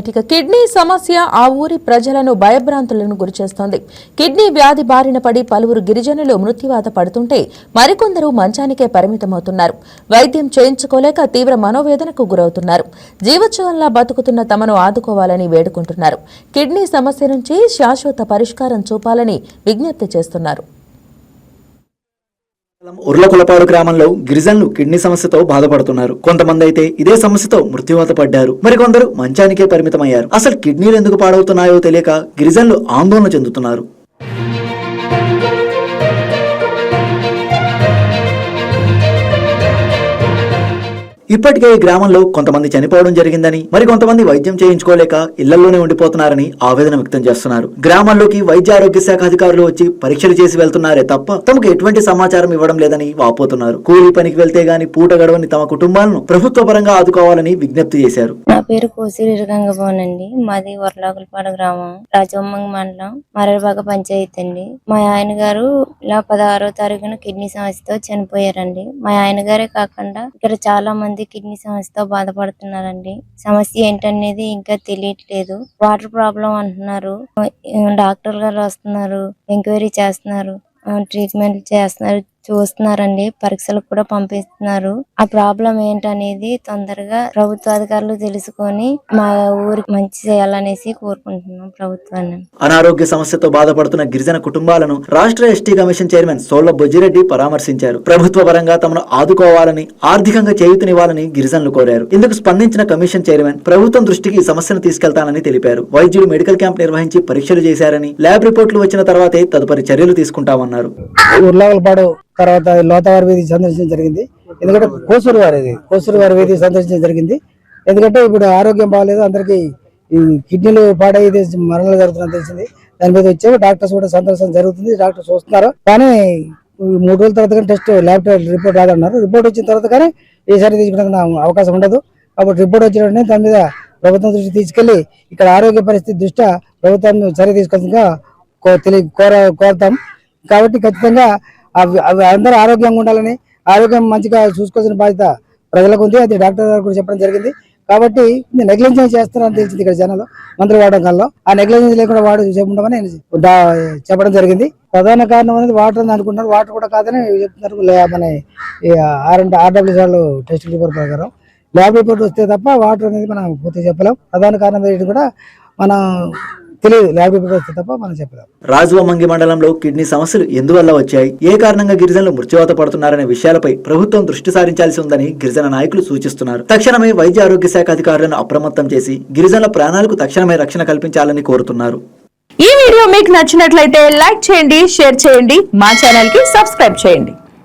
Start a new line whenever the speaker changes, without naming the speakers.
ఇక కిడ్నీ సమస్య ఆ ఊరి ప్రజలను భయభ్రాంతులను గురిచేస్తోంది. కిడ్నీ వ్యాధి బారిన పడి పలువురు గిరిజనులు మృత్యువాత పడుతుంటే మరికొందరు మంచానికే పరిమితమవుతున్నారు. వైద్యం చేయించుకోలేక తీవ్ర మనోవేదనకు గురవుతున్నారు. జీవోత్సవంలా బతుకుతున్న తమను ఆదుకోవాలని వేడుకుంటున్నారు. కిడ్నీ సమస్య నుంచి శాశ్వత పరిష్కారం చూపాలని విజ్ఞప్తి చేస్తున్నారు.
ఉర్లకులపాడు గ్రామంలో గిరిజనులు కిడ్నీ సమస్యతో బాధపడుతున్నారు. కొంతమంది అయితే ఇదే సమస్యతో మృత్యువాత పడ్డారు. మరికొందరు మంచానికే పరిమితమయ్యారు. అసలు కిడ్నీలు ఎందుకు పాడవుతున్నాయో తెలియక గిరిజనులు ఆందోళన చెందుతున్నారు. ఇప్పటికే ఈ గ్రామంలో కొంతమంది చనిపోవడం జరిగిందని, మరికొంతమంది వైద్యం చేయించుకోలేక ఇళ్లలోనే ఉండిపోతున్నారని ఆవేదన వ్యక్తం చేస్తున్నారు. గ్రామాల్లోకి వైద్య ఆరోగ్య శాఖ అధికారులు వచ్చి పరీక్షలు చేసి వెళ్తున్నారే తప్ప తమకు ఎటువంటి సమాచారం ఇవ్వడం లేదని వాపోతున్నారు. కూలీ పనికి వెళ్తే గాని పూట గడవని తమ కుటుంబాలను ప్రభుత్వ పరంగా ఆదుకోవాలని విజ్ఞప్తి చేశారు.
నా పేరు కోసిరి గంగబోనండి. మాది ఉర్లకులపాడు గ్రామం, రాజవమ్మంగి మండలం, మరలబాగ పంచాయతీ అండి. మా ఆయన గారు ఇలా 16వ తారీఖున కిడ్నీ సమస్యతో చనిపోయారండి. మా ఆయన గారే కాకుండా ఇక్కడ చాలా మంది కిడ్నీ సమస్యతో బాధపడుతున్నారండి. సమస్య ఏంటనేది ఇంకా తెలియట్లేదు. వాటర్ ప్రాబ్లం అంటున్నారు. డాక్టర్ గారు వస్తున్నారు, ఎంక్వైరీ చేస్తున్నారు, ట్రీట్మెంట్ చేస్తున్నారు, చూస్తున్నారండి, పరీక్షలకు కూడా పంపిస్తున్నారు. ఆ ప్రాబ్లం ఏంటనేది తొందరగా ప్రభుత్వ అధికారులు తెలుసుకొని మా ఊరికి మంచి చేయాలనేసి కోరుకుంటున్నాం ప్రభుత్వాన్ని.
అనారోగ్య సమస్యతో బాధపడుతున్న గిరిజన కుటుంబాలను రాష్ట్ర ఎస్టీ కమిషన్ చైర్మన్ సోళ్ల బొజ్జిరెడ్డి పరామర్శించారు. ప్రభుత్వ పరంగా తమను ఆదుకోవాలని, ఆర్థికంగా చేయూతనివ్వాలని గిరిజనులు కోరారు. ఇందుకు స్పందించిన కమిషన్ చైర్మన్ ప్రభుత్వం దృష్టికి ఈ సమస్యను తీసుకెళ్తానని తెలిపారు. వైద్యులు మెడికల్ క్యాంప్ నిర్వహించి పరీక్షలు చేశారని, ల్యాబ్ రిపోర్టులు వచ్చిన తర్వాతే తదుపరి చర్యలు తీసుకుంటామన్నారు.
తర్వాత లోతవారి వీధి సందర్శించడం జరిగింది. ఎందుకంటే కోసూరు వారి వీధి సందర్శించడం జరిగింది. ఎందుకంటే ఇప్పుడు ఆరోగ్యం బాగాలేదు, అందరికి ఈ కిడ్నీలు పాడైతే మరణాలు జరుగుతుందని తెలిసింది. దాని మీద వచ్చే డాక్టర్స్ కూడా సందర్శన జరుగుతుంది. డాక్టర్స్ వస్తున్నారు, కానీ 3 రోజుల తర్వాత కానీ టెస్ట్ ల్యాబ్ రిపోర్ట్ రాదన్నారు. రిపోర్ట్ వచ్చిన తర్వాత కానీ ఈసారి తీసుకోవడానికి అవకాశం ఉండదు. కాబట్టి రిపోర్ట్ వచ్చిన వెంటనే దాని మీద ప్రభుత్వం దృష్టి తీసుకెళ్లి ఇక్కడ ఆరోగ్య పరిస్థితి దృష్ట్యా ప్రభుత్వాన్ని చర్య తీసుకోవాల్సిందిగా కోరుతాం. కాబట్టి ఖచ్చితంగా అందరూ ఆరోగ్యంగా ఉండాలని, ఆరోగ్యం మంచిగా చూసుకోవాల్సిన బాధ్యత ప్రజలకు ఉంది. అది డాక్టర్ గారు కూడా చెప్పడం జరిగింది. కాబట్టి నెగ్లిజెన్స్ చేస్తున్నారని తెలిసింది ఇక్కడ జనాలు మందులు వాడడం కల్లా. ఆ నెగ్లిజెన్స్ లేకుండా ఉండమని చెప్పడం జరిగింది. ప్రధాన కారణం అనేది వాటర్ అని అనుకుంటున్నారు. వాటర్ కూడా కాదని చెప్తున్నారు. మన RWS వాళ్ళు టెస్ట్ రిపోర్ట్ ప్రకారం ల్యాబ్ రిపోర్ట్ వస్తే తప్ప వాటర్ అనేది మనం పూర్తిగా చెప్పలేం. ప్రధాన కారణం ఏంటి కూడా మనం తెలియదు. ల్యాబ్ రిపోర్ట్ వస్తే తప్ప మనం చెప్పలేం.
రాజవమ్మంగి మండలంలో కిడ్నీ సమస్యలు ఎందువల్ల వచ్చాయి, ఏ కారణంగా గిరిజనులు మృత్యువాత పడుతున్నారనే విషయాలపై ప్రభుత్వం దృష్టి సారించాల్సి ఉందని గిరిజన నాయకులు సూచిస్తున్నారు. తక్షణమే వైద్య ఆరోగ్య శాఖ అధికారులను అప్రమత్తం చేసి గిరిజనుల ప్రాణాలకు తక్షణమే రక్షణ కల్పించాలని కోరుతున్నారు.
ఈ వీడియో మీకు నచ్చినట్లయితే లైక్ చేయండి, షేర్ చేయండి, మా ఛానల్ కి సబ్స్క్రైబ్ చేయండి.